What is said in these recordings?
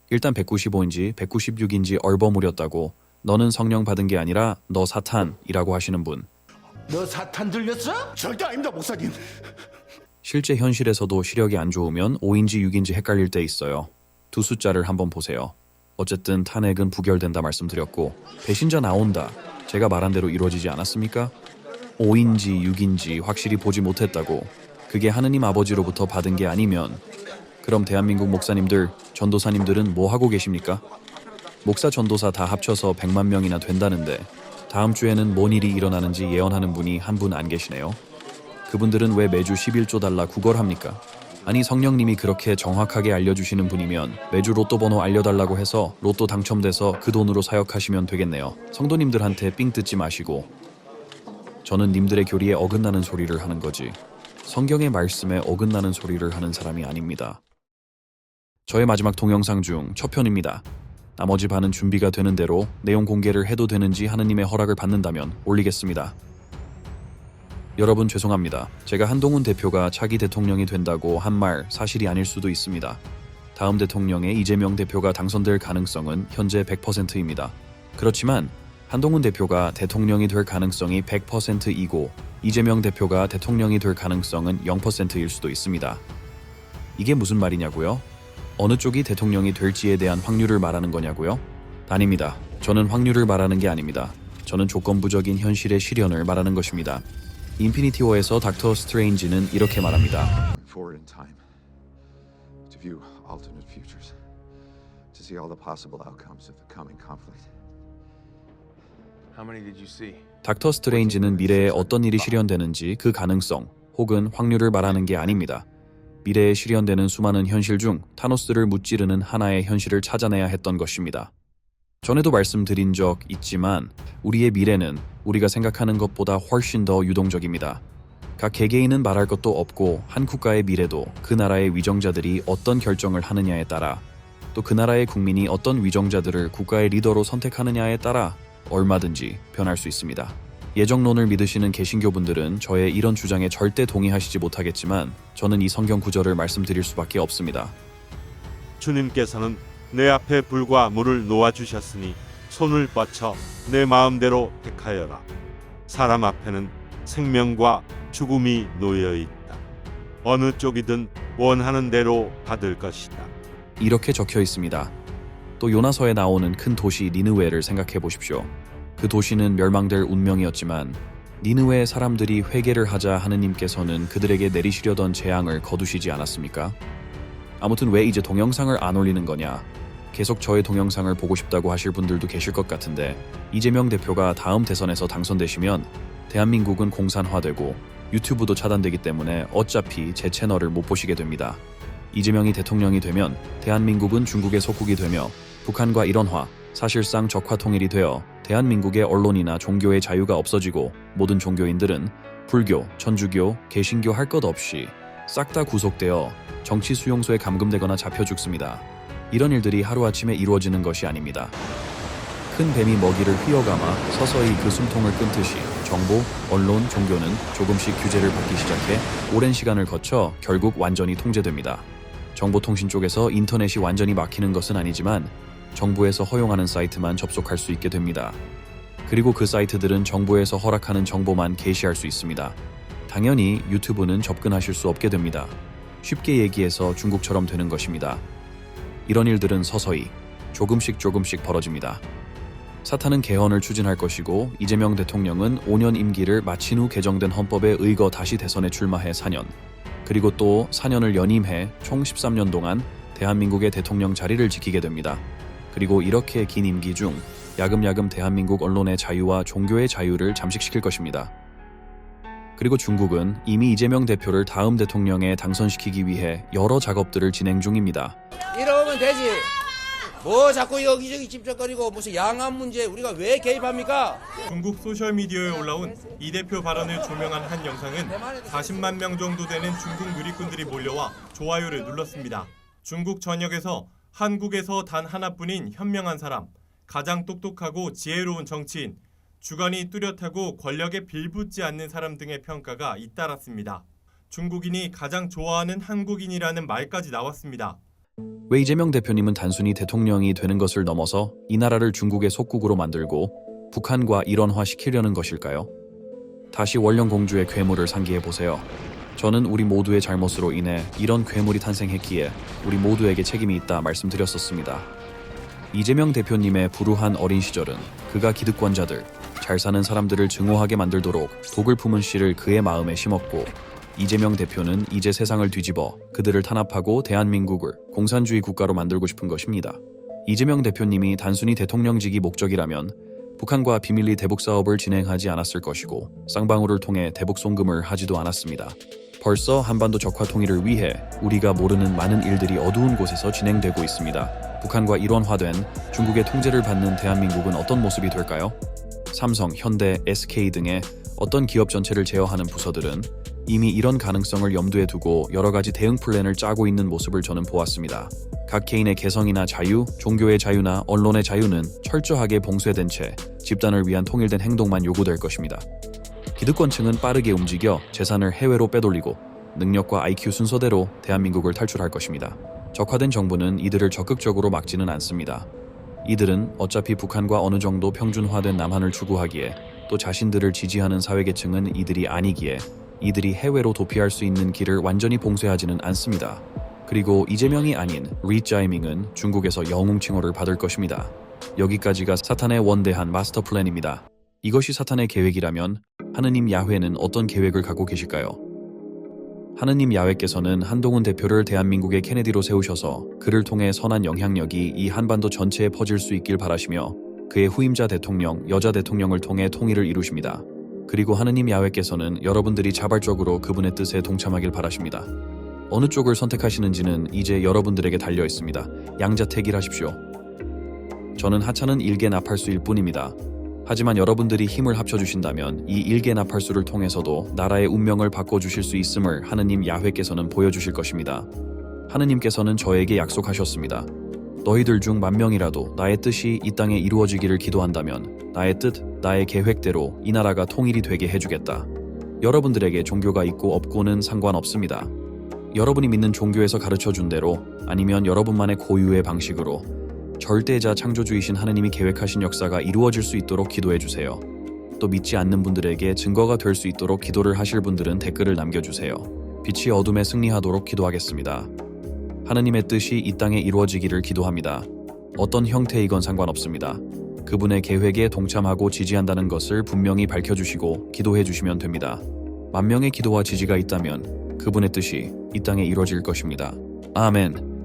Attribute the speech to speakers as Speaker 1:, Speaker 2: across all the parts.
Speaker 1: 일단 195인지 196인지 얼버무렸다고 너는 성령 받은 게 아니라 너 사탄이라고 하시는 분.
Speaker 2: 너 사탄 들렸어?
Speaker 3: 절대 아닙니다, 목사님.
Speaker 1: 실제 현실에서도 시력이 안 좋으면 5인지 6인지 헷갈릴 때 있어요. 두 숫자를 한번 보세요. 어쨌든 탄핵은 부결된다 말씀드렸고 배신자 나온다. 제가 말한 대로 이루어지지 않았습니까? 5인지 6인지 확실히 보지 못했다고. 그게 하느님 아버지로부터 받은 게 아니면 그럼 대한민국 목사님들, 전도사님들은 뭐 하고 계십니까? 목사 전도사 다 합쳐서 100만 명이나 된다는데 다음 주에는 뭔 일이 일어나는지 예언하는 분이 한 분 안 계시네요. 그분들은 왜 매주 11조 달라 구걸합니까? 아니 성령님이 그렇게 정확하게 알려주시는 분이면 매주 로또 번호 알려달라고 해서 로또 당첨돼서 그 돈으로 사역하시면 되겠네요. 성도님들한테 삥 뜯지 마시고. 저는 님들의 교리에 어긋나는 소리를 하는 거지 성경의 말씀에 어긋나는 소리를 하는 사람이 아닙니다. 저의 마지막 동영상 중 첫 편입니다. 나머지 반은 준비가 되는 대로 내용 공개를 해도 되는지 하느님의 허락을 받는다면 올리겠습니다. 여러분 죄송합니다. 제가 한동훈 대표가 차기 대통령이 된다고 한 말 사실이 아닐 수도 있습니다. 다음 대통령에 이재명 대표가 당선될 가능성은 현재 100%입니다. 그렇지만 한동훈 대표가 대통령이 될 가능성이 100%이고 이재명 대표가 대통령이 될 가능성은 0%일 수도 있습니다. 이게 무슨 말이냐고요? 어느 쪽이 대통령이 될지에 대한 확률을 말하는 거냐고요? 아닙니다. 저는 확률을 말하는 게 아닙니다. 저는 조건부적인 현실의 실현을 말하는 것입니다. 인피니티 워에서 닥터 스트레인지는 이렇게 말합니다.
Speaker 4: Forward in time to view alternate futures, to see all the possible outcomes of the coming conflict.
Speaker 2: How many did you see?
Speaker 1: 닥터 스트레인지는 미래에 어떤 일이 실현되는지 그 가능성 혹은 확률을 말하는 게 아닙니다. 미래에 실현되는 수많은 현실 중 타노스를 무찌르는 하나의 현실을 찾아내야 했던 것입니다. 전에도 말씀드린 적 있지만 우리의 미래는 우리가 생각하는 것보다 훨씬 더 유동적입니다. 각 개개인은 말할 것도 없고 한 국가의 미래도 그 나라의 위정자들이 어떤 결정을 하느냐에 따라 또 그 나라의 국민이 어떤 위정자들을 국가의 리더로 선택하느냐에 따라 얼마든지 변할 수 있습니다. 예정론을 믿으시는 개신교분들은 저의 이런 주장에 절대 동의하시지 못하겠지만 저는 이 성경 구절을 말씀드릴 수밖에 없습니다.
Speaker 5: 주님께서는 내 앞에 불과 물을 놓아주셨으니 손을 뻗쳐 내 마음대로 택하여라. 사람 앞에는 생명과 죽음이 놓여있다. 어느 쪽이든 원하는 대로 받을 것이다.
Speaker 1: 이렇게 적혀 있습니다. 또 요나서에 나오는 큰 도시 니느웨를 생각해 보십시오. 그 도시는 멸망될 운명이었지만 니느웨의 사람들이 회개를 하자 하느님께서는 그들에게 내리시려던 재앙을 거두시지 않았습니까? 아무튼 왜 이제 동영상을 안 올리는 거냐? 계속 저의 동영상을 보고 싶다고 하실 분들도 계실 것 같은데 이재명 대표가 다음 대선에서 당선되시면 대한민국은 공산화되고 유튜브도 차단되기 때문에 어차피 제 채널을 못 보시게 됩니다. 이재명이 대통령이 되면 대한민국은 중국의 속국이 되며 북한과 일원화, 사실상 적화 통일이 되어 대한민국의 언론이나 종교의 자유가 없어지고 모든 종교인들은 불교, 천주교, 개신교 할 것 없이 싹 다 구속되어 정치 수용소에 감금되거나 잡혀 죽습니다. 이런 일들이 하루아침에 이루어지는 것이 아닙니다. 큰 뱀이 먹이를 휘어감아 서서히 그 숨통을 끊듯이 정보, 언론, 종교는 조금씩 규제를 받기 시작해 오랜 시간을 거쳐 결국 완전히 통제됩니다. 정보통신 쪽에서 인터넷이 완전히 막히는 것은 아니지만 정부에서 허용하는 사이트만 접속할 수 있게 됩니다. 그리고 그 사이트들은 정부에서 허락하는 정보만 게시할 수 있습니다. 당연히 유튜브는 접근하실 수 없게 됩니다. 쉽게 얘기해서 중국처럼 되는 것입니다. 이런 일들은 서서히 조금씩 벌어집니다. 사탄은 개헌을 추진할 것이고 이재명 대통령은 5년 임기를 마친 후 개정된 헌법에 의거 다시 대선에 출마해 4년, 그리고 또 4년을 연임해 총 13년 동안 대한민국의 대통령 자리를 지키게 됩니다. 그리고 이렇게 긴 임기 중 야금야금 대한민국 언론의 자유와 종교의 자유를 잠식시킬 것입니다. 그리고 중국은 이미 이재명 대표를 다음 대통령에 당선시키기 위해 여러 작업들을 진행 중입니다.
Speaker 6: 이러면 되지. 뭐 자꾸 여기저기 집적거리고 무슨 양안 문제 우리가 왜 개입합니까?
Speaker 7: 중국 소셜미디어에 올라온 이 대표 발언을 조명한 한 영상은 40만 명 정도 되는 중국 누리꾼들이 몰려와 좋아요를 눌렀습니다. 중국 전역에서 한국에서 단 하나뿐인 현명한 사람, 가장 똑똑하고 지혜로운 정치인, 주관이 뚜렷하고 권력에 빌붙지 않는 사람 등의 평가가 잇따랐습니다. 중국인이 가장 좋아하는 한국인이라는 말까지 나왔습니다.
Speaker 1: 왜 이재명 대표님은 단순히 대통령이 되는 것을 넘어서 이 나라를 중국의 속국으로 만들고 북한과 일원화시키려는 것일까요? 다시 원령공주의 괴물을 상기해 보세요. 저는 우리 모두의 잘못으로 인해 이런 괴물이 탄생했기에 우리 모두에게 책임이 있다 말씀드렸었습니다. 이재명 대표님의 불우한 어린 시절은 그가 기득권자들, 잘 사는 사람들을 증오하게 만들도록 독을 품은 씨를 그의 마음에 심었고, 이재명 대표는 이제 세상을 뒤집어 그들을 탄압하고 대한민국을 공산주의 국가로 만들고 싶은 것입니다. 이재명 대표님이 단순히 대통령직이 목적이라면 북한과 비밀리 대북 사업을 진행하지 않았을 것이고 쌍방울을 통해 대북 송금을 하지도 않았습니다. 벌써 한반도 적화 통일을 위해 우리가 모르는 많은 일들이 어두운 곳에서 진행되고 있습니다. 북한과 일원화된 중국의 통제를 받는 대한민국은 어떤 모습이 될까요? 삼성, 현대, SK 등의 어떤 기업 전체를 제어하는 부서들은 이미 이런 가능성을 염두에 두고 여러 가지 대응 플랜을 짜고 있는 모습을 저는 보았습니다. 각 개인의 개성이나 자유, 종교의 자유나 언론의 자유는 철저하게 봉쇄된 채 집단을 위한 통일된 행동만 요구될 것입니다. 기득권층은 빠르게 움직여 재산을 해외로 빼돌리고 능력과 IQ 순서대로 대한민국을 탈출할 것입니다. 적화된 정부는 이들을 적극적으로 막지는 않습니다. 이들은 어차피 북한과 어느 정도 평준화된 남한을 추구하기에 또 자신들을 지지하는 사회계층은 이들이 아니기에 이들이 해외로 도피할 수 있는 길을 완전히 봉쇄하지는 않습니다. 그리고 이재명이 아닌 리짜이밍은 중국에서 영웅 칭호를 받을 것입니다. 여기까지가 사탄의 원대한 마스터 플랜입니다. 이것이 사탄의 계획이라면 하느님 야훼는 어떤 계획을 갖고 계실까요? 하느님 야훼께서는 한동훈 대표를 대한민국의 케네디로 세우셔서 그를 통해 선한 영향력이 이 한반도 전체에 퍼질 수 있길 바라시며 그의 후임자 대통령, 여자 대통령을 통해 통일을 이루십니다. 그리고 하느님 야훼께서는 여러분들이 자발적으로 그분의 뜻에 동참하길 바라십니다. 어느 쪽을 선택하시는지는 이제 여러분들에게 달려 있습니다. 양자택일하십시오. 저는 하찮은 일개 나팔수일 뿐입니다. 하지만 여러분들이 힘을 합쳐주신다면 이 일개 나팔수를 통해서도 나라의 운명을 바꿔주실 수 있음을 하느님 야훼께서는 보여주실 것입니다. 하느님께서는 저에게 약속하셨습니다. 너희들 중 10,000명이라도 나의 뜻이 이 땅에 이루어지기를 기도한다면 나의 뜻, 나의 계획대로 이 나라가 통일이 되게 해주겠다. 여러분들에게 종교가 있고 없고는 상관없습니다. 여러분이 믿는 종교에서 가르쳐준 대로 아니면 여러분만의 고유의 방식으로 절대자 창조주이신 하느님이 계획하신 역사가 이루어질 수 있도록 기도해주세요. 또 믿지 않는 분들에게 증거가 될 수 있도록 기도를 하실 분들은 댓글을 남겨주세요. 빛이 어둠에 승리하도록 기도하겠습니다. 하느님의 뜻이 이 땅에 이루어지기를 기도합니다. 어떤 형태이건 상관없습니다. 그분의 계획에 동참하고 지지한다는 것을 분명히 밝혀주시고 기도해주시면 됩니다. 10,000명의 기도와 지지가 있다면 그분의 뜻이 이 땅에 이루어질 것입니다. 아멘.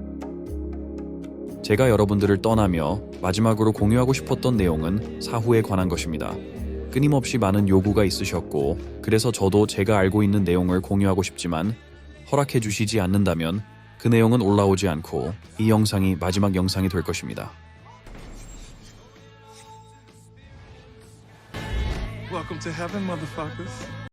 Speaker 1: 제가 여러분들을 떠나며 마지막으로 공유하고 싶었던 내용은 사후에 관한 것입니다. 끊임없이 많은 요구가 있으셨고 그래서 저도 제가 알고 있는 내용을 공유하고 싶지만 허락해 주시지 않는다면 그 내용은 올라오지 않고 이 영상이 마지막 영상이 될 것입니다.
Speaker 3: Welcome to heaven, motherfuckers.